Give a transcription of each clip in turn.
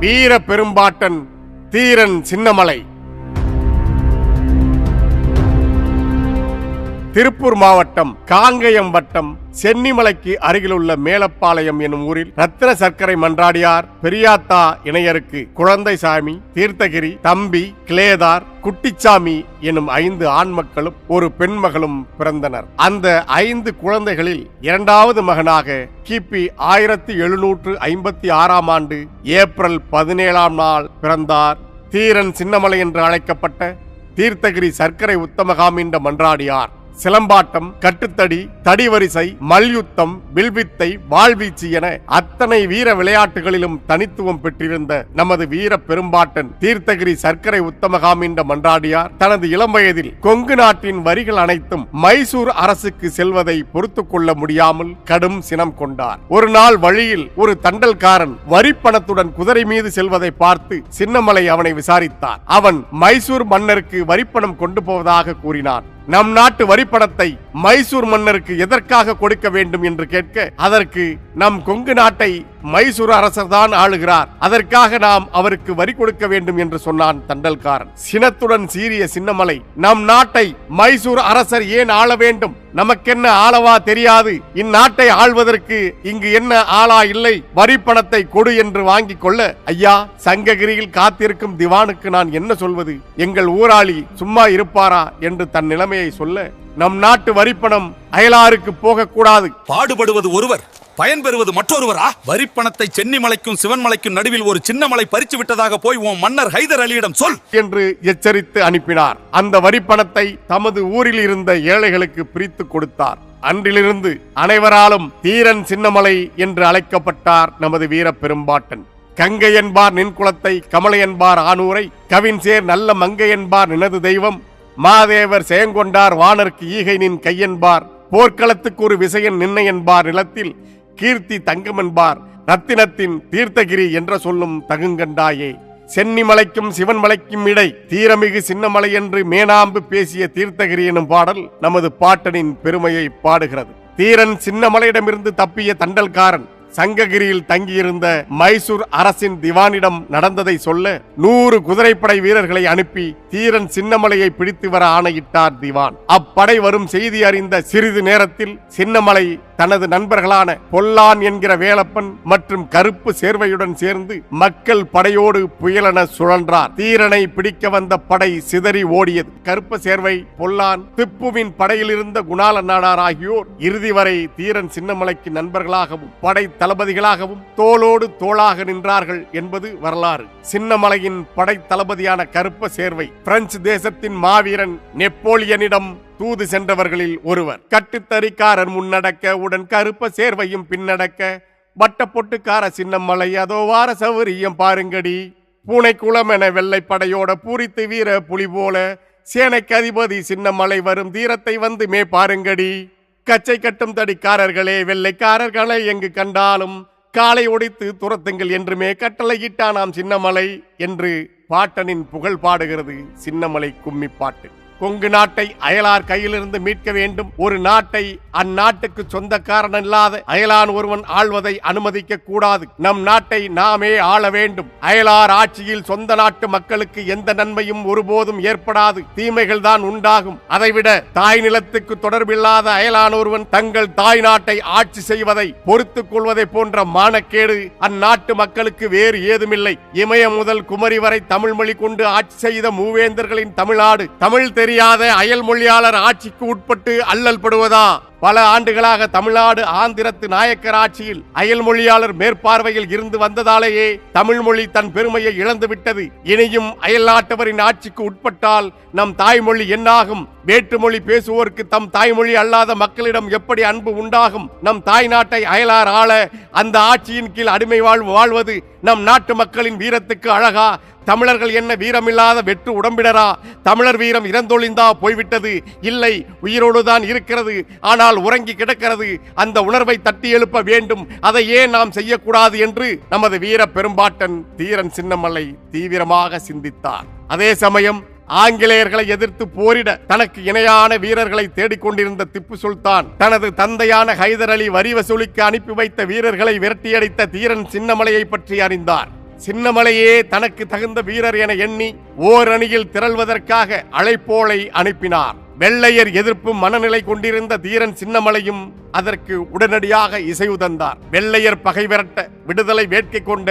வீர பெரும்பாட்டன் தீரன் சின்னமலை. திருப்பூர் மாவட்டம் காங்கயம் வட்டம் சென்னிமலைக்கு அருகிலுள்ள மேலப்பாளையம் எனும் ஊரில் ரத்தின சர்க்கரை மன்றாடியார் பெரியாத்தா இணையருக்கு குழந்தைசாமி, தீர்த்தகிரி, தம்பி, கிளேதார், குட்டிச்சாமி எனும் 5 ஆண் மக்களும் ஒரு பெண்மகளும் பிறந்தனர். அந்த 5 குழந்தைகளில் இரண்டாவது மகனாக கிபி 1756ஆம் ஆண்டு ஏப்ரல் 17ஆம் நாள் பிறந்தார் தீரன் சின்னமலை என்று அழைக்கப்பட்ட தீர்த்தகிரி சர்க்கரை உத்தமகாமிண்ட மன்றாடியார். சிலம்பாட்டம், கட்டுத்தடி, தடிவரிசை, மல்யுத்தம், வில்வித்தை, வாழ்வீச்சு என அத்தனை வீர விளையாட்டுகளிலும் தனித்துவம் பெற்றிருந்த நமது வீர பெரும்பாட்டன் தீர்த்தகிரி சர்க்கரை உத்தமகாமிண்ட மன்றாடியார் தனது இளம் வயதில் கொங்கு நாட்டின் வரிகள் அனைத்தும் மைசூர் அரசுக்கு செல்வதை பொறுத்துக் கொள்ள முடியாமல் கடும் சினம் கொண்டார். ஒரு நாள் வழியில் ஒரு தண்டல்காரன் வரிப்பணத்துடன் குதிரை மீது செல்வதை பார்த்து சின்னமலை அவனை விசாரித்தார். அவன் மைசூர் மன்னருக்கு வரிப்பணம் கொண்டு போவதாக கூறினான். நம் நாட்டு வரிப்பணத்தை மைசூர் மன்னருக்கு எதற்காக கொடுக்க வேண்டும் என்று கேட்க, அதற்கு நம் கொங்கு நாட்டை மைசூர் அரசர் தான் ஆளுகிறார், அதற்காக நாம் அவருக்கு வரி கொடுக்க வேண்டும் என்று சொன்னான் தண்டல்காரன். சினத்துடன் சீறிய சின்னமலை, நம் நாட்டை மைசூர் அரசர் ஏன் ஆள வேண்டும்? நமக்கென்ன ஆளவா தெரியாது? இந்நாட்டை ஆள்வதற்கு இங்கு என்ன ஆளா இல்லை? வரி பணத்தை கொடு என்று வாங்கிக் கொள்ள, ஐயா, சங்ககிரியில் காத்திருக்கும் திவானுக்கு நான் என்ன சொல்வது? எங்கள் ஊராளி சும்மா இருப்பாரா என்று தன் நிலைமையை சொல்ல, நம் நாட்டு வரிப்பணம் அயலாருக்கு போகக்கூடாது. பாடுபடுவது ஒருவர், பயன் பெறுவது மற்றொருவரா? வரிப்பணத்தை சென்னிமலைக்கும் சிவன்மலைக்கும் நடுவில் ஒரு சின்னமலை பறிச்சு விட்டதாக போய் உன் மன்னர் ஹைதர் அலியிடம் சொல் என்று எச்சரித்து அனுப்பினார். அந்த வரிப்பணத்தை தமது ஊரில் இருந்த ஏழைகளுக்கு பிரித்து கொடுத்தார். அன்றிலிருந்து அனைவராலும் தீரன் சின்னமலை என்று அழைக்கப்பட்டார் நமது வீர பெரும்பாட்டன். கங்கை என்பார் நின் குலத்தை, கமலை என்பார் ஆனூரை, கவின்சேர் நல்ல மங்கை என்பார் நினது தெய்வம், மாதேவர் செயங்கொண்டார் வானர்க்கு ஈகை நின் கையென்பார், போர்க்களத்துக்கு ஒரு விசையன் நின்னை என்பார் நிலத்தில், கீர்த்தி தங்கம் என்பார் ரத்தினத்தின் தீர்த்தகிரி என்ற சொல்லும் தகுங்கண்டாயே. சென்னிமலைக்கும் சிவன்மலைக்கும் இடை தீரமிகு சின்னமலை என்று மேனாம்பு பேசிய தீர்த்தகிரி எனும் பாடல் நமது பாட்டனின் பெருமையை பாடுகிறது. தீரன் சின்னமலையிடமிருந்து தப்பிய தண்டல்காரன் சங்ககிரியில் தங்கியிருந்த மைசூர் அரசின் திவானிடம் நடந்ததை சொல்ல 100 குதிரைப்படை வீரர்களை அனுப்பி தீரன் சின்னமலையை பிடித்து வர ஆணையிட்டார் திவான். அப்படை வரும் செய்தி அறிந்த சிறிது நேரத்தில் சின்னமலை தனது நண்பர்களான பொல்லான் என்கிற வேலப்பன் மற்றும் கருப்பு சேர்வையுடன் சேர்ந்து மக்கள் படையோடு புயலென சுழன்றார். தீரனை பிடிக்க வந்த படை சிதறி ஓடியது. கருப்பு சேர்வை, பொல்லான், திப்புவின் படையில் இருந்த குணால நாடார் ஆகியோர் இறுதி வரை தீரன் சின்னமலைக்கு நண்பர்களாகவும் படை தளபதிகளாகவும் தோளோடு தோளாக நின்றார்கள் என்பது வரலாறு. சின்னமலையின் படை தளபதியான கருப்ப சேர்வை பிரெஞ்சு தேசத்தின் மாவீரன் நெப்போலியனிடம் தூது சென்றவர்களில் ஒருவர். கட்டுத்தறிக்காரர் முன்னடக்க உடன் கருப்ப சேர்வையும் பின்னடக்க, வட்ட பொட்டுக்கார சின்னமலை அதோ வார சௌரியம் பாருங்கடி, பூனை குளம் என வெள்ளை படையோட பூரித்து வீர புலி போல சேனைக்கு அதிபதி சின்னமலை வரும் தீரத்தை வந்து மே பாருங்கடி, கச்சை கட்டும் தடிக்காரர்களே வெள்ளைக்காரர்களை எங்கு கண்டாலும் காலை ஒடித்து துரத்துங்கள் என்றுமே கட்டளையிட்டானாம் சின்னமலை என்று பாட்டனின் புகழ் பாடுகிறது சின்னமலை கும்மி பாட்டு. கொங்கு நாட்டை அயலார் கையிலிருந்து மீட்க வேண்டும். ஒரு நாட்டை அந்நாட்டுக்கு சொந்தக்காரன் இல்லாத அயலான் ஒருவன் ஆள்வதை அனுமதிக்க கூடாது. நம் நாட்டை நாமே ஆள வேண்டும். அயலார் ஆட்சியில் சொந்த நாட்டு மக்களுக்கு எந்த நன்மையும் ஒருபோதும் ஏற்படாது, தீமைகள் தான் உண்டாகும். அதைவிட தாய் நிலத்துக்கு தொடர்பில்லாத அயலான் ஒருவன் தங்கள் தாய் நாட்டை ஆட்சி செய்வதை பொறுத்துக் கொள்வதை போன்ற மானக்கேடு அந்நாட்டு மக்களுக்கு வேறு ஏதுமில்லை. இமயம் முதல் குமரி வரை தமிழ் மொழி கொண்டு ஆட்சி செய்த மூவேந்தர்களின் தமிழ்நாடு தமிழ் தெரியாத அயல் மொழியாளர் ஆட்சிக்கு உட்பட்டு அல்லல் படுவதா? பல ஆண்டுகளாக தமிழ்நாடு ஆந்திரத்து நாயக்கர் ஆட்சியில் அயல் மொழியாளர் மேற்பார்வையில் இருந்து வந்ததாலேயே தமிழ் மொழி தன் பெருமையை இழந்துவிட்டது. இனியும் அயல் நாட்டவரின் ஆட்சிக்கு உட்பட்டால் நம் தாய்மொழி என்னாகும்? வேற்றுமொழி பேசுவோருக்கு தம் தாய்மொழி அல்லாத மக்களிடம் எப்படி அன்பு உண்டாகும்? நம் தாய் நாட்டை அயலார் ஆள அந்த ஆட்சியின் கீழ் அடிமை வாழ்வது நம் நாட்டு மக்களின் வீரத்துக்கு அழகா? தமிழர்கள் என்ன வீரமில்லாத வெற்று உடம்பினரா? தமிழர் வீரம் இறந்தொழிந்தா போய்விட்டது? இல்லை, உயிரோடுதான் இருக்கிறது, ஆனால் உறங்கி கிடக்கிறது. அந்த உணர்வை தட்டி எழுப்ப வேண்டும். அதை ஏன் நாம் செய்யக்கூடாது என்று நமது வீர பெரும்பாட்டன் தீரன் சின்னமலை தீவிரமாக சிந்தித்தார். அதே சமயம் ஆங்கிலேயர்களை எதிர்த்து போரிட தனக்கு இணையான வீரர்களை தேடிக்கொண்டிருந்த திப்பு சுல்தான் தனது தந்தையான ஹைதர் அலி வரி வசூலிக்க அனுப்பி வைத்த வீரர்களை விரட்டியடித்த தீரன் சின்னமலையை பற்றி அறிந்தார். சின்னமலையே தனக்கு தகுந்த வீரர் என எண்ணி ஓரணியில் திரள்வதற்காக அழைப்போலை அனுப்பினார். வெள்ளையர் எதிர்ப்பு மனநிலை கொண்டிருந்த தீரன் சின்னமலையும் அதற்கு உடனடியாக இசைவு தந்தார். வெள்ளையர் பகை விரட்ட விடுதலை வேட்கை கொண்ட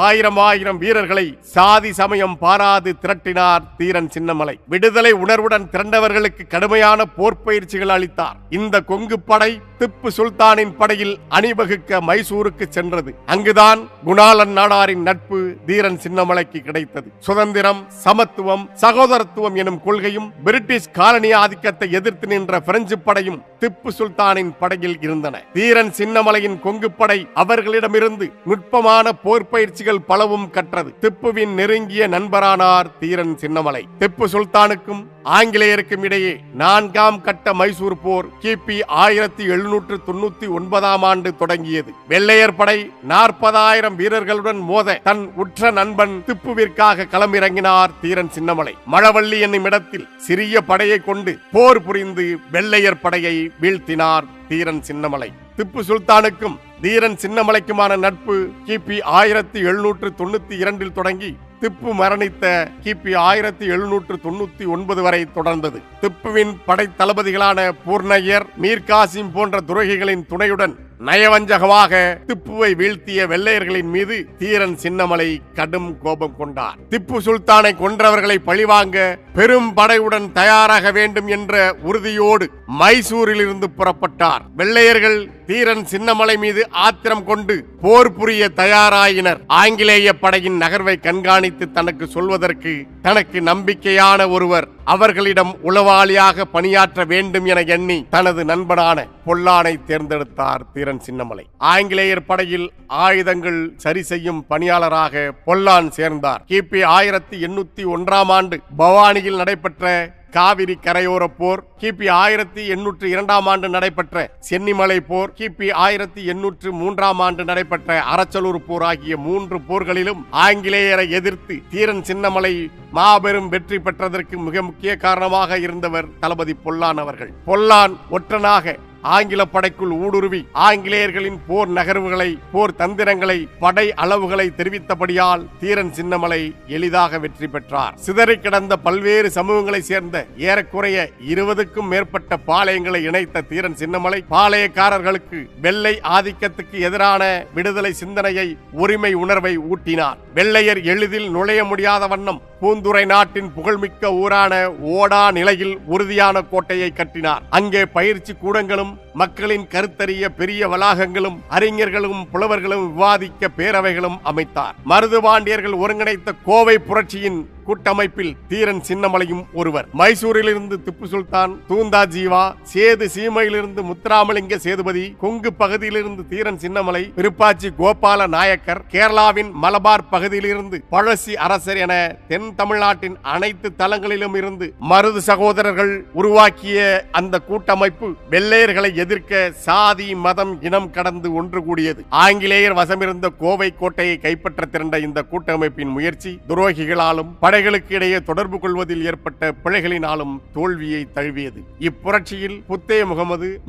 ஆயிரம் வீரர்களை சாதி சமயம் பாராது திரட்டினார் தீரன் சின்னமலை. விடுதலை உணர்வுடன் திரண்டவர்களுக்கு கடுமையான போர்ப்பயிற்சிகள் அளித்தார். இந்த கொங்கு படை திப்பு சுல்தானின் படையில் அணிவகுக்க மைசூருக்கு சென்றது. அங்குதான் குணாளன் நாடாரின் நட்பு தீரன் சின்னமலைக்கு கிடைத்தது. சுதந்திரம், சமத்துவம், சகோதரத்துவம் எனும் கொள்கையும் பிரிட்டிஷ் காலனி ஆதிக்கத்தை எதிர்த்து நின்ற பிரெஞ்சு படையும் திப்பு சுல்தானின் படையில் இருந்தன. தீரன் சின்னமலையின் கொங்கு படை அவர்களிடமிருந்து நுட்பமான போர் பயிற்சிகள் பலவும் கற்றது. திப்புவின் நெருங்கிய நண்பரானார் தீரன் சின்னமலை. திப்பு சுல்தானுக்கும் ஆங்கிலேயருக்கும் இடையே 4ஆம் கட்ட மைசூர் போர் கிபி 1799 ஆண்டு தொடங்கியது. வெள்ளையர் படை 40,000 வீரர்களுடன் மோத தன் உற்ற நண்பன் திப்புவிற்காக களமிறங்கினார் தீரன் சின்னமலை. மழவள்ளி என்னும் இடத்தில் சிறிய படையை கொண்டு போர் புரிந்து வெள்ளையர் படையை வீழ்த்தினார் தீரன் சின்னமலை. திப்பு சுல்தானுக்கும் தீரன் சின்னமலைக்குமான நட்பு கிபி 1792 தொடங்கி திப்பு மரணித்த கிபி 1799 வரை தொடர்ந்தது. திப்புவின் படை தளபதிகளான பூர்ணையர், மீர் காசிம் போன்ற துரோகிகளின் துணையுடன் நயவஞ்சகமாக திப்புவை வீழ்த்திய வெள்ளையர்களின் மீது தீரன் சின்னமலை கடும் கோபம் கொண்டார். திப்பு சுல்தானை கொன்றவர்களை பழிவாங்க பெரும் படையுடன் தயாராக வேண்டும் என்ற உறுதியோடு மைசூரிலிருந்து புறப்பட்டார். வெள்ளையர்கள் தீரன் சின்னமலை மீது ஆத்திரம் கொண்டு போர் புரிய தயாராயினர். ஆங்கிலேய படையின் நகர்வை கண்காணித்து தனக்கு சொல்வதற்கு தனக்கு நம்பிக்கையான ஒருவர் அவர்களிடம் உளவாளியாக பணியாற்ற வேண்டும் என எண்ணி தனது நண்பனான பொல்லானை தேர்ந்தெடுத்தார் தீரன் சின்னமலை. ஆங்கிலேயர் படையில் ஆயுதங்கள் சரி செய்யும் பணியாளராக பொல்லான் சேர்ந்தார். கிபி 1801 ஆண்டு பவானியில் நடைபெற்ற காவிரி கரையோர போர், கிபி 1802 ஆண்டு நடைபெற்ற சென்னிமலை போர், கிபி 1803 ஆண்டு நடைபெற்ற அரச்சலூர் போர் ஆகிய 3 போர்களிலும் ஆங்கிலேயரை எதிர்த்து தீரன் சின்னமலை மாபெரும் வெற்றி பெற்றதற்கு மிக முக்கிய காரணமாக இருந்தவர் தளபதி பொல்லான் அவர்கள். பொல்லான் ஒற்றனாக ஆங்கில படைக்குள் ஊடுருவி ஆங்கிலேயர்களின் போர் நகர்வுகளை, போர் தந்திரங்களை, படை அளவுகளை தெரிவித்தபடியால் தீரன் சின்னமலை எளிதாக வெற்றி பெற்றார். சிதறி கிடந்த பல்வேறு சமூகங்களை சேர்ந்த ஏறக்குறைய 20க்கும் மேற்பட்ட பாளையங்களை இணைத்த தீரன் சின்னமலை பாளையக்காரர்களுக்கு வெள்ளை ஆதிக்கத்துக்கு எதிரான விடுதலை சிந்தனையை, உரிமை உணர்வை ஊட்டினார். வெள்ளையர் எளிதில் நுழைய முடியாத வண்ணம் பூந்துரை நாட்டின் புகழ்மிக்க ஊரான ஓடா நிலையில் உறுதியான கோட்டையை கட்டினார். அங்கே பயிற்சி கூடங்களும், மக்களின் கருத்தறிய பெரிய வளாகங்களும், அறிஞர்களும் புலவர்களும் விவாதிக்க பேரவைகளும் அமைத்தார். மருதுபாண்டியர்கள் ஒருங்கிணைத்த கோவை புரட்சியின் கூட்டமைப்பில் தீரன் சின்னமலையும் ஒருவர். மைசூரிலிருந்து திப்பு சுல்தான், தூந்தா ஜீவா, சேது சீமையிலிருந்து முத்துராமலிங்க சேதுபதி, கொங்கு பகுதியிலிருந்து தீரன் சின்னமலை, விருப்பாச்சி கோபால நாயக்கர், கேரளாவின் மலபார் பகுதியிலிருந்து பழசி அரசர் என தென் தமிழ்நாட்டின் அனைத்து தளங்களிலும் இருந்து மருது சகோதரர்கள் உருவாக்கிய அந்த கூட்டமைப்பு வெள்ளையர்களை எதிர்க்க சாதி, மதம், இனம் கடந்து ஒன்று கூடியது. ஆங்கிலேயர் வசமிருந்த கோவை கோட்டையை கைப்பற்ற திரண்ட இந்த கூட்டமைப்பின் முயற்சி துரோகிகளாலும் படைகளுக்கு இடையே தொடர்பு கொள்வதில் ஏற்பட்ட பிழைகளினாலும் தோல்வியை தழுவியது. இப்புரட்சியில் புத்தே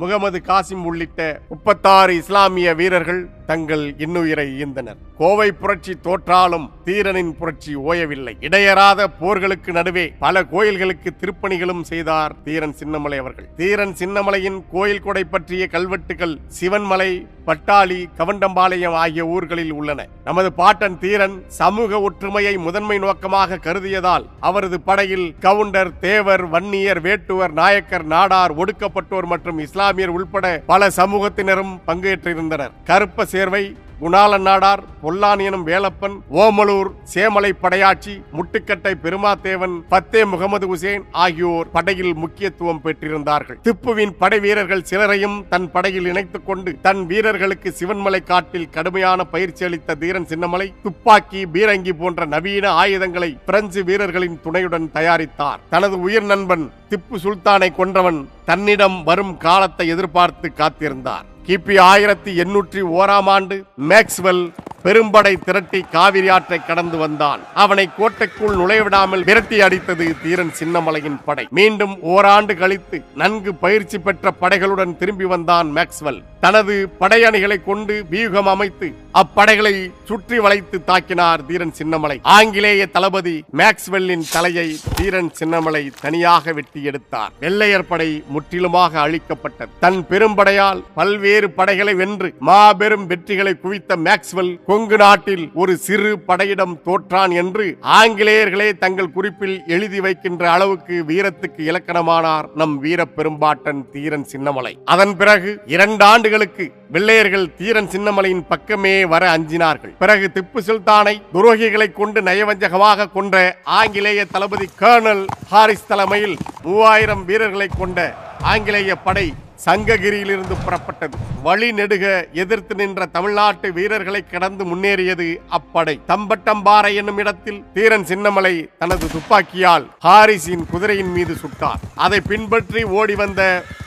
முகமது காசிம் உள்ளிட்ட 36 இஸ்லாமிய வீரர்கள் தங்கள் இன்னுயிரை ஈந்தனர். கோவை புரட்சி தோற்றாலும் தீரனின் புரட்சி ஓயவில்லை. இடையறாத போர்களுக்கு நடுவே பல கோயில்களுக்கு திருப்பணிகளும் செய்தார் தீரன் சின்னமலை அவர்கள். தீரன் சின்னமலையின் கோயில் கொடை பற்றிய கல்வெட்டுகள் சிவன்மலை, பட்டாளி, கவண்டம்பாளையம் ஆகிய ஊர்களில் உள்ளன. நமது பாட்டன் தீரன் சமூக ஒற்றுமையை முதன்மை நோக்கமாக கருதியதால் அவரது படையில் கவுண்டர், தேவர், வன்னியர், வேட்டுவர், நாயக்கர், நாடார், ஒடுக்கப்பட்டோர் மற்றும் இஸ்லாமியர் உள்பட பல சமூகத்தினரும் பங்கேற்றிருந்தனர். கருப்ப சேர்வை, குணாளன் நாடார், பொல்லான் எனும் வேலப்பன், ஓமலூர் சேமலை படையாட்சி, முட்டுக்கட்டை பெருமாத்தேவன், பத்தே முகமது உசேன் ஆகியோர் படையில் முக்கியத்துவம் பெற்றிருந்தார்கள். திப்புவின் படை வீரர்கள் சிலரையும் தன் படையில் இணைத்துக் கொண்டு தன் வீரர்களுக்கு சிவன்மலை காட்டில் கடுமையான பயிற்சி அளித்த தீரன் சின்னமலை துப்பாக்கி, பீரங்கி போன்ற நவீன ஆயுதங்களை பிரெஞ்சு வீரர்களின் துணையுடன் தயாரித்தார். தனது உயிர் நண்பன் திப்பு சுல்தானை கொன்றவன் தன்னிடம் வரும் காலத்தை எதிர்பார்த்து காத்திருந்தார். கிபி 1801 ஆண்டு மேக்ஸ்வெல் பெரும்படை திரட்டி காவிரி ஆற்றை கடந்து வந்தான். அவனை கோட்டைக்குள் நுழைவிடாமல் விரட்டி அடித்தது தீரன் சின்னமலையின் படை. மீண்டும் ஓராண்டு கழித்து நன்கு பயிற்சி பெற்ற படைகளுடன் திரும்பி வந்தான் மேக்ஸ்வெல். தனது படையணிகளை கொண்டு வியூகம் அமைத்து அப்படைகளை சுற்றி வளைத்து தாக்கினார் தீரன் சின்னமலை. ஆங்கிலேய தளபதி மேக்ஸ்வெல்லின் தலையை தீரன் சின்னமலை தனியாக வெட்டி எடுத்தார். வெள்ளையர் படை முற்றிலுமாக அழிக்கப்பட்டது. தன் பெரும்படையால் பல்வேறு படைகளை வென்று மாபெரும் வெற்றிகளை குவித்த மேக்ஸ்வெல் கொங்கு நாட்டில் ஒரு சிறு படையிடம் தோற்றான் என்று ஆங்கிலேயர்களே தங்கள் குறிப்பில் எழுதி வைக்கின்ற அளவுக்கு வீரத்துக்கு இலக்கணமானார் நம் வீர பெரும்பாட்டன் தீரன் சின்னமலை. அதன் பிறகு 2 ஆண்டுகளுக்கு வெள்ளையர்கள் தீரன் சின்னமலையின் பக்கமே வர அஞ்சினார்கள். பிறகு திப்பு சுல்தானை துரோகிகளை கொண்டு நயவஞ்சகமாக கொன்ற ஆங்கிலேய தளபதி கர்னல் ஹாரிஸ் தலைமையில் 3000 வீரர்களை கொண்ட ஆங்கிலேய படை சங்ககிரியிலிருந்து புறப்பட்டது. வழி நெடுக எதிர்த்து நின்ற தமிழ்நாட்டு வீரர்களை கடந்து முன்னேறியது அப்படை. தம்பட்டம்பாறை என்னும் இடத்தில் தீரன் சின்னமலை தனது துப்பாக்கியால் ஹாரிஸின் குதிரையின் மீது சுட்டார். அதை பின்பற்றி ஓடி வந்த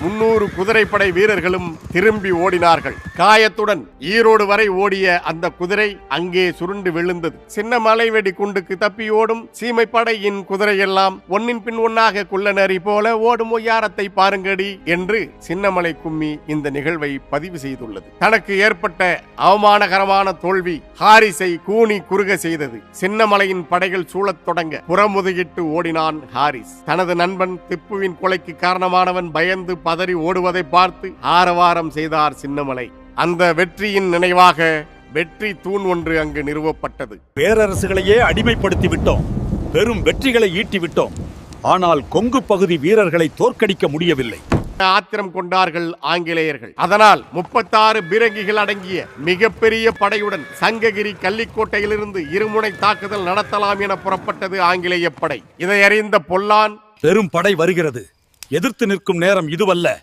300 குதிரைப்படை வீரர்களும் திரும்பி ஓடினார்கள். காயத்துடன் ஈரோடு வரை ஓடிய அந்த குதிரை அங்கே சுருண்டு விழுந்தது. சின்னமலை வெடி குண்டுக்கு தப்பி ஓடும் சீமைப்படையின் குதிரையெல்லாம் ஒன்னின் பின் ஒன்னாக குள்ளநரி போல ஓடும் ஒய்யாரத்தை பாருங்கடி என்று சின்னமலை கும்மி இந்த நிகழ்வை பதிவு செய்துள்ளது. தனக்கு ஏற்பட்ட அவமானகரமான தோல்வி ஹாரிஸை கூனி குறுக செய்தது. சின்னமலையின் படைகள் சூழத் தொடங்க புறமுதுகிட்டு ஓடினான் ஹாரிஸ். தனது நண்பன் திப்புவின் கொலைக்கு காரணமானவன் பயந்து பதறி ஓடுவதை பார்த்து ஆரவாரம் செய்தார் சின்னமலை. அந்த வெற்றியின் நினைவாக வெற்றி தூண் ஒன்று அங்கு நிறுவப்பட்டது. பேரரசுகளையே அடிமைப்படுத்தி விட்டோம், பெரும் வெற்றிகளை ஈட்டி விட்டோம். ஆனால் கொங்கு பகுதி வீரர்களை தோற்கடிக்க முடியவில்லை. ஆத்திரம் கொண்டார்கள் ஆங்கிலேயர்கள். அதனால் 36 பீரங்கிகள் அடங்கிய மிகப்பெரிய படையுடன் சங்ககிரி கள்ளிக்கோட்டையிலிருந்து இருமுனை தாக்குதல் நடத்தலாம் என புறப்பட்டது ஆங்கிலேய படை. இதை அறிந்த பொல்லான், பெரும் படை வருகிறது, எதிர்த்து நிற்கும் நேரம் இதுவல்ல,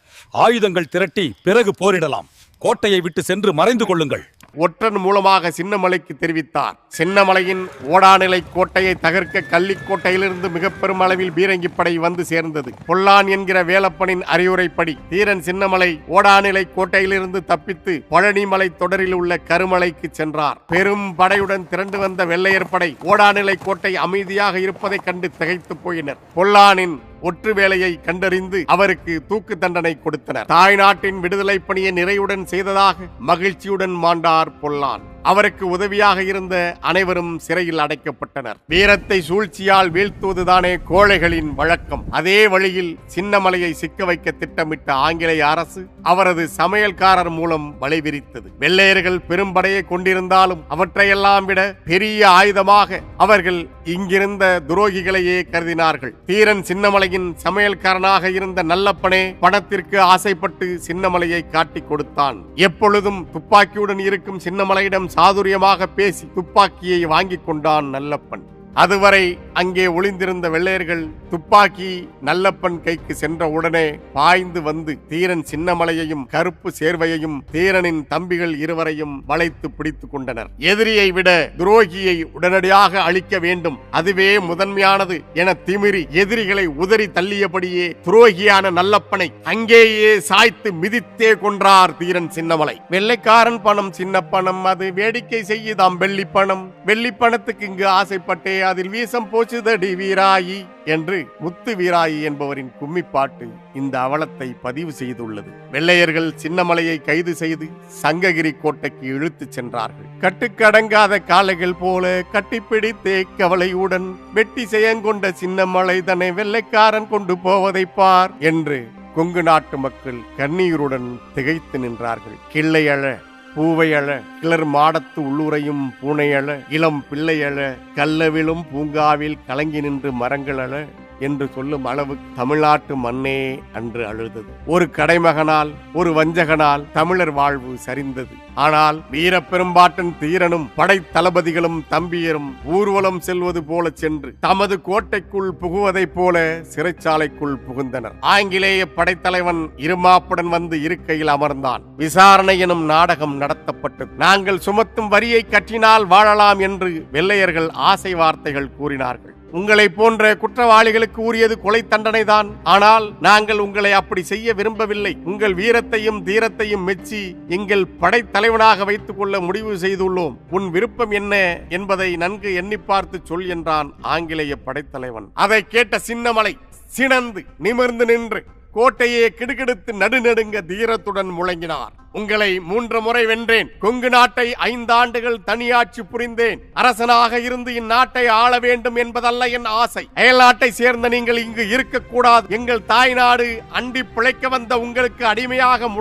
ஆயுதங்கள் திரட்டி பிறகு போரிடலாம், கோட்டையை விட்டு சென்று மறைந்து கொள்ளுங்கள் ஒற்றன் மூலமாக சின்னமலைக்கு தெரிவித்தார். சின்னமலையின் ஓடாநிலை கோட்டையை தகர்க்க கள்ளிக்கோட்டையிலிருந்து மிக பெரும் அளவில் பீரங்கி படை வந்து சேர்ந்தது. பொல்லான் என்கிற வேலப்பனின் அறிவுரைப்படி தீரன் சின்னமலை ஓடாநிலை கோட்டையிலிருந்து தப்பித்து பழனிமலை தொடரில் உள்ள கருமலைக்கு சென்றார். பெரும் படையுடன் திரண்டு வந்த வெள்ளையர் படை ஓடாநிலை கோட்டை அமைதியாக இருப்பதை கண்டு திகைத்து போயினர். பொல்லானின் ஒற்று வேலையை கண்டறிந்து அவருக்கு தூக்கு தண்டனை கொடுத்தனர். தாய்நாட்டின் விடுதலை பணியை நிறைவுடன் செய்ததாக மகிழ்ச்சியுடன் மாண்டார் பொல்லான். அவருக்கு உதவியாக இருந்த அனைவரும் சிறையில் அடைக்கப்பட்டனர். வீரத்தை சூழ்ச்சியால் வீழ்த்துவதுதானே கோழைகளின் வழக்கம். அதே வழியில் சின்னமலையை சிக்க வைக்க திட்டமிட்ட ஆங்கிலேய அரசு அவரது சமையல்காரர் மூலம் வலைவிரித்தது. வெள்ளையர்கள் பெரும்படையை கொண்டிருந்தாலும் அவற்றையெல்லாம் விட பெரிய ஆயுதமாக அவர்கள் இங்கிருந்த துரோகிகளையே கருதினார்கள். தீரன் சின்னமலையின் சமையல்காரனாக இருந்த நல்லப்பனே பணத்திற்கு ஆசைப்பட்டு சின்னமலையை காட்டிக் கொடுத்தான். எப்பொழுதும் துப்பாக்கியுடன் இருக்கும் சின்னமலையிடம் சாதுரியமாக பேசி துப்பாக்கியை வாங்கிக் கொண்டான் நல்லப்பன். அதுவரை அங்கே ஒளிந்திருந்த வெள்ளையர்கள் துப்பாக்கி நல்லப்பன் கைக்கு சென்ற உடனே பாய்ந்து வந்து தீரன் சின்னமலையையும் கருப்பு சேர்வையையும் தீரனின் தம்பிகள் இருவரையும் வளைத்து பிடித்துக் கொண்டனர். எதிரியை விட துரோகியை உடனடியாக அழிக்க வேண்டும், அதுவே முதன்மையானது என திமிரி எதிரிகளை உதறி தள்ளியபடியே துரோகியான நல்லப்பனை அங்கேயே சாய்த்து மிதித்தே கொன்றார் தீரன் சின்னமலை. வெள்ளைக்காரன் பணம் சின்ன பணம், அது வேடிக்கை செய்யுதாம் வெள்ளி பணம், வெள்ளி பணத்துக்கு இங்கு ஆசைப்பட்டே அதில் வீசம் போச்சுதடி வீராயி என்று முத்து வீராயி என்பவரின் கும்மிப்பாட்டு இந்த அவலத்தை பதிவு செய்துள்ளது. வெள்ளையர்கள் சின்னமலையை கைது செய்து சங்ககிரி கோட்டைக்கு இழுத்துச் சென்றார்கள். கட்டுக்கடங்காத காளைகள் போல கட்டிப்பிடித்தே கவலையுடன் வெட்டி செயங்கொண்ட சின்னமலை தன்னை வெள்ளைக்காரன் கொண்டு போவதை பார் என்று கொங்கு நாட்டு மக்கள் கண்ணீருடன் திகைத்து நின்றார்கள். கிள்ளையழ பூவையழ கிளர் மாடத்து உள்ளுரையும் பூனையழ இளம் பிள்ளையழ கல்லவிலும் பூங்காவில் கலங்கி நின்று மரங்களழ என்று சொல்லும் அளவு தமிழ்நாட்டு மண்ணே அன்று அழுதது. ஒரு கடைமகனால் ஒரு வஞ்சகனால் தமிழர் வாழ்வு சரிந்தது. ஆனால் வீர பெரும்பாட்டன் தீரனும் படை தளபதிகளும் தம்பியரும் ஊர்வலம் செல்வது போல சென்று தமது கோட்டைக்குள் புகுவதைப் போல சிறைச்சாலைக்குள் புகுந்தனர். ஆங்கிலேய படைத்தலைவன் இருமாப்புடன் வந்து இருக்கையில் அமர்ந்தான். விசாரணை எனும் நாடகம் நடத்தப்பட்டது. நாங்கள் சுமத்தும் வரியை கற்றினால் வாழலாம் என்று வெள்ளையர்கள் ஆசை வார்த்தைகள் கூறினார்கள். உங்களை போன்ற குற்றவாளிகளுக்கு உரியது கொலை தண்டனை தான். ஆனால் நாங்கள் உங்களை அப்படி செய்ய விரும்பவில்லை. உங்கள் வீரத்தையும் தீரத்தையும் மெச்சி எங்கள் படைத்தலைவனாக வைத்துக் கொள்ள முடிவு செய்துள்ளோம். உன் விருப்பம் என்ன என்பதை நன்கு எண்ணி பார்த்து சொல் என்றான் ஆங்கிலேய படைத்தலைவன். அதை கேட்ட சின்னமலை சினந்து நிமிர்ந்து நின்று கோட்டையே கிடுகிடுத்து நடுநடுங்க தீரத்துடன் முழங்கினார். உங்களை 3 முறை வென்றேன். கொங்கு நாட்டை 5 ஆண்டுகள் தனியாட்சி புரிந்தேன். அரசனாக இருந்து இந்நாட்டை ஆள வேண்டும் என்பதல்ல என் ஆசை. அயல்நாட்டை சேர்ந்த நீங்கள் இங்கு இருக்கக்கூடாது. எங்கள் தாய் நாடு அண்டி பிழைக்க வந்த உங்களுக்கு அடிமையாக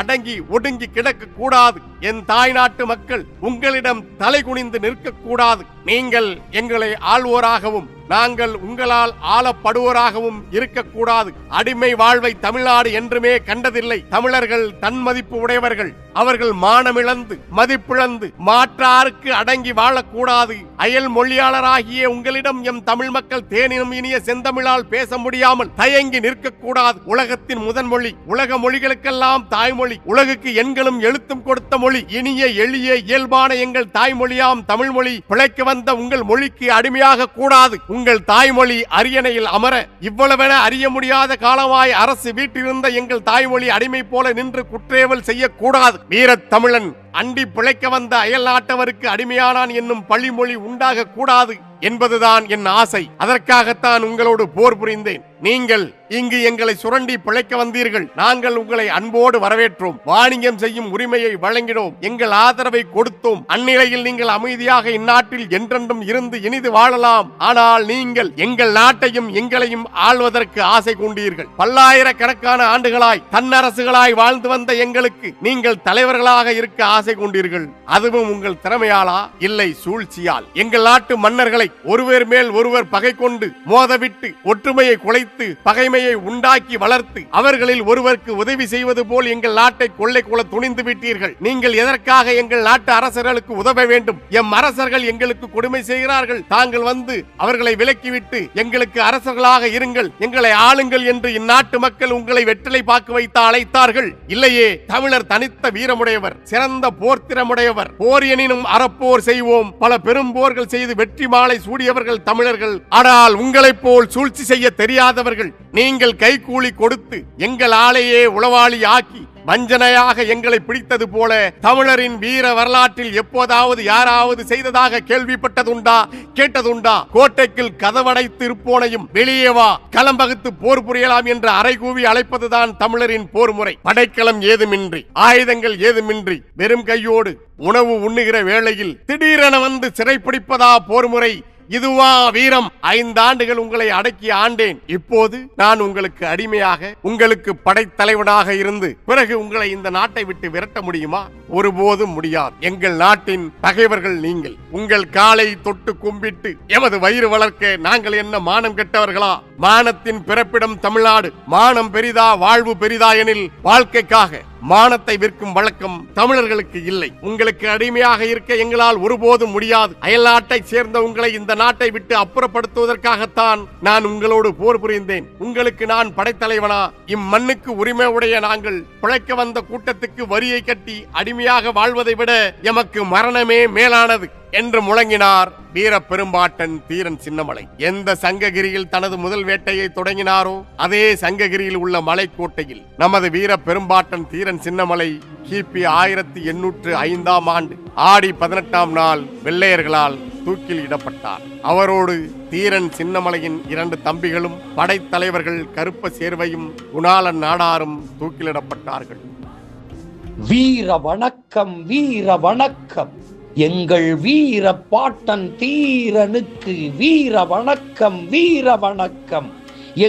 அடங்கி ஒடுங்கி கிடக்க கூடாது. என் தாய் நாட்டு மக்கள் உங்களிடம் தலை குனிந்து நிற்கக்கூடாது. நீங்கள் எங்களை ஆள்வோராகவும் நாங்கள் உங்களால் ஆளப்படுவோராகவும் இருக்கக்கூடாது. அடிமை வாழ்வை தமிழ்நாடு என்றுமே கண்டதில்லை. தமிழர்கள் தன்மதிப்பு உடையவர்கள். அவர்கள் மானமிழந்து மதிப்பிழந்து மாற்றாருக்கு அடங்கி வாழக்கூடாது. அயல் மொழியாளராகிய உங்களிடம் எம் தமிழ் மக்கள் தேனினும் இனிய செந்தமிழால் பேச முடியாமல் தயங்கி நிற்கக்கூடாது. உலகத்தின் முதன்மொழி, உலக மொழிகளுக்கெல்லாம் தாய்மொழி, உலகுக்கு எண்களும் எழுத்தும் கொடுத்த மொழி, இனிய எளிய இயல்பான எங்கள் தாய்மொழியாம் தமிழ் மொழி பிழைக்க வந்த உங்கள் மொழிக்கு அடிமையாக கூடாது. உங்கள் தாய்மொழி அரியணையில் அமர இவ்வளவென அறிய முடியாத காலமாய் அரசு வீட்டிலிருந்த எங்கள் தாய்மொழி அடிமை போல நின்று குற்றேவல் செய்யக்கூடாது. வீரத் தமிழன் அண்டி பிழைக்க வந்த அயல் நாட்டவருக்கு அடிமையானான் என்னும் பழிமொழி உண்டாக கூடாது என்பதுதான் என் ஆசை. அதற்காகத்தான் உங்களோடு போர் புரிந்தேன். நீங்கள் இங்கு எங்களை சுரண்டி பிழைக்க வந்தீர்கள். நாங்கள் உங்களை அன்போடு வரவேற்றோம். வாணிகம் செய்யும் உரிமையை வழங்கினோம். எங்கள் ஆதரவை கொடுத்தோம். அந்நிலையில் நீங்கள் அமைதியாக இந்நாட்டில் என்றென்றும் இருந்து இனிது வாழலாம். ஆனால் நீங்கள் எங்கள் நாட்டையும் எங்களையும் ஆள்வதற்கு ஆசை கொண்டீர்கள். பல்லாயிரக்கணக்கான ஆண்டுகளாய் தன்னரசுகளாய் வாழ்ந்து வந்த எங்களுக்கு நீங்கள் தலைவர்களாக இருக்க ஆசை கொண்டீர்கள். அதுவும் உங்கள் திறமையாலா? இல்லை, சூழ்ச்சியால். எங்கள் நாட்டு மன்னர்களை ஒருவர் மேல் ஒருவர் பகை கொண்டு மோதவிட்டு ஒற்றுமையை குலைத்து பகைமையை உண்டாக்கி வளர்த்து அவர்களில் ஒருவருக்கு உதவி செய்வது போல் எங்கள் நாட்டை கொள்ளை கொள்ள துணிந்து விட்டீர்கள். நீங்கள் எதற்காக எங்கள் நாட்டு அரசர்களுக்கு உதவ வேண்டும்? எம் அரசர்கள் எங்களுக்கு கொடுமை செய்கிறார்கள். தாங்கள் வந்து அவர்களை விலக்கிவிட்டு எங்களுக்கு அரசர்களாக இருங்கள், எங்களை ஆளுங்கள் என்று இந்நாட்டு மக்கள் உங்களை வெற்றிலை பாக்கு வைத்து அழைத்தார்கள். இல்லையே, தமிழர் தனித்த வீரமுடையவர், சிறந்த போர்த்திறமுடையவர். போர் எனினும் அறப்போர் செய்வோம். பல பெரும் போர்கள் செய்து வெற்றி மாலை சூடியவர்கள் தமிழர்கள். ஆனால் உங்களைப் போல் சூழ்ச்சி செய்ய தெரியாதவர்கள். நீங்கள் கைகூலி கொடுத்து எங்கள் ஆளையே உளவாளி ஆக்கி வஞ்சனையாக எங்களை பிடித்தது போல தமிழரின் வீர வரலாற்றில் எப்போதாவது யாராவது செய்ததாக கேள்விப்பட்டதுண்டா, கேட்டதுண்டா? கோட்டைக்குள் கதவடைத்து இருப்போனையும் வெளியே வா, களம்பகுத்து போர் புரியலாம் என்று அறைகூவி அழைப்பதுதான் தமிழரின் போர் முறை. படைக்களம் ஏதுமின்றி, ஆயுதங்கள் ஏதுமின்றி, வெறும் கையோடு உணவு உண்ணுகிற வேளையில் திடீரென வந்து சிறைப்பிடிப்பதா போர் முறை? இதுவா வீரம்? 5 ஆண்டுகள் உங்களை அடக்கி ஆண்டேன். இப்போது நான் உங்களுக்கு அடிமையாக, உங்களுக்கு படைத்தலைவனாக இருந்து பிறகு உங்களை இந்த நாட்டை விட்டு விரட்ட முடியுமா? ஒருபோதும் முடியாது. எங்கள் நாட்டின் பகைவர்கள் நீங்கள். உங்கள் காலை தொட்டு கும்பிட்டு எமது வயிறு வளர்க்க நாங்கள் என்ன மானம் கெட்டவர்களா? மானத்தின் பிறப்பிடம் தமிழ்நாடு. மானம் பெரிதா வாழ்வு பெரிதா எனில் வாழ்க்கைக்காக மானத்தை விற்கும் வழக்கம் தமிழர்களுக்கு இல்லை. உங்களுக்கு அடிமையாக இருக்க எங்களால் ஒருபோதும் முடியாது. அயல் நாட்டை சேர்ந்த உங்களை இந்த நாட்டை விட்டு அப்புறப்படுத்துவதற்காகத்தான் நான் உங்களோடு போர் புரிந்தேன். உங்களுக்கு நான் படைத்தலைவனா? இம்மண்ணுக்கு உரிமை உடைய நாங்கள் பிழைக்க வந்த கூட்டத்துக்கு வரியை கட்டி அடிமையாக வாழ்வதை விட எமக்கு மரணமே மேலானது என்று முழங்கினார் வீர பெரும்பாட்டன் தீரன் சின்னமலை. எந்த சங்ககிரியில் தனது முதல் வேட்டையை தொடங்கினாரோ அதே சங்ககிரியில் உள்ள மலைக்கோட்டையில் நமது வீர பெரும்பாட்டன் தீரன் சின்னமலை கிபி 1805ஆம் ஆண்டு ஆடி 18ஆம் நாள் வெள்ளையர்களால் தூக்கில் இடப்பட்டார். அவரோடு தீரன் சின்னமலையின் 2 தம்பிகளும் படைத்தலைவர்கள் கருப்ப சேர்வையும் குணாளன் நாடாரும் தூக்கிலிடப்பட்டார்கள். வீர வணக்கம், வீர வணக்கம். எங்கள் வீர பாட்டன் தீரனுக்கு வீர வணக்கம், வீர வணக்கம்.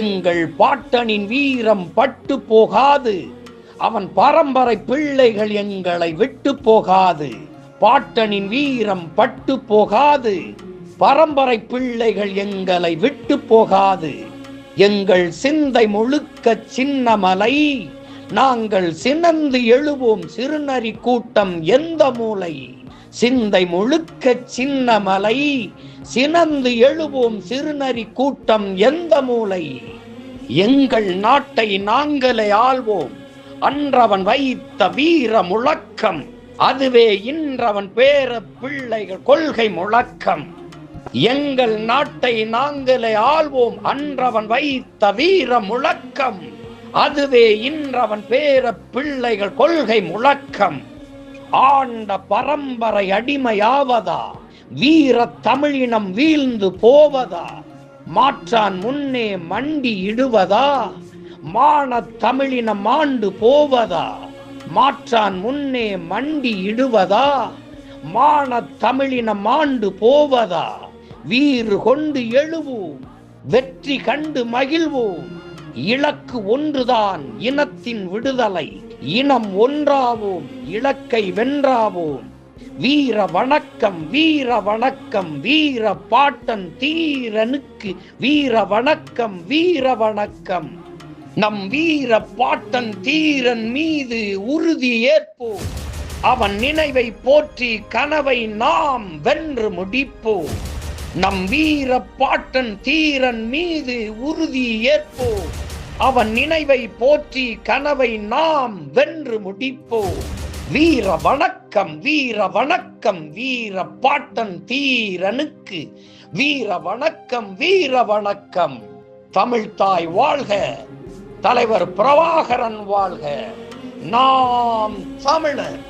எங்கள் பாட்டனின் வீரம் பட்டு போகாது. அவன் பரம்பரை பிள்ளைகள் எங்களை விட்டு போகாது. பாட்டனின் வீரம் பட்டு போகாது. பரம்பரை பிள்ளைகள் எங்களை விட்டு போகாது. எங்கள் சிந்தை முழுக்க சின்னமலை. நாங்கள் சினந்து எழுவோம் சிறுநரி கூட்டம் எந்த மூலை. சிந்தை முழுக்க சின்னமலை. சினந்து எழுவோம் சிறுநரி கூட்டம் எந்த மூலை. எங்கள் நாட்டை நாங்களே ஆள்வோம். அன்றவன் வைத்த வீர முழக்கம். அதுவே இன்றவன் பேர பிள்ளைகள் கொள்கை முழக்கம். எங்கள் நாட்டை நாங்களே ஆள்வோம் அன்றவன் வைத்த வீர முழக்கம், அதுவே இன்றவன் பேர பிள்ளைகள் கொள்கை முழக்கம். ஆண்ட பரம்பரை அடிமையாவதா, வீர தமிழினம் வீழ்ந்து போவதா, மாற்றான் முன்னே மண்டி இடுவதா, மான தமிழினம் ஆண்டு போவதா, மாற்றான் முன்னே மண்டி இடுவதா, மான தமிழினம் ஆண்டு போவதா. வீறு கொண்டு எழுவோம், வெற்றி கண்டு மகிழ்வோம். இலக்கு ஒன்றுதான் இனத்தின் விடுதலை, இனம் ஒன்றாவோம், இலக்கை வென்றாவோம். வீர வணக்கம் வீர வணக்கம் வீர பாட்டன் தீரனுக்கு வீர வணக்கம் வீர வணக்கம். நம் வீர பாட்டன் தீரன் மீது உறுதி ஏற்போம், அவன் நினைவை போற்றி கனவை நாம் வென்று முடிப்போம். நம் வீர பாட்டன் தீரன் மீது உறுதி ஏற்போம், அவன் நினைவை போற்றி கனவை நாம் வென்று முடிப்போம். வீர வணக்கம் வீர வணக்கம் வீர பாட்டன் தீரனுக்கு வீர வணக்கம் வீர வணக்கம். தமிழ்தாய் வாழ்க, தலைவர் பிரபாகரன் வாழ்க. நாம் தமிழர்.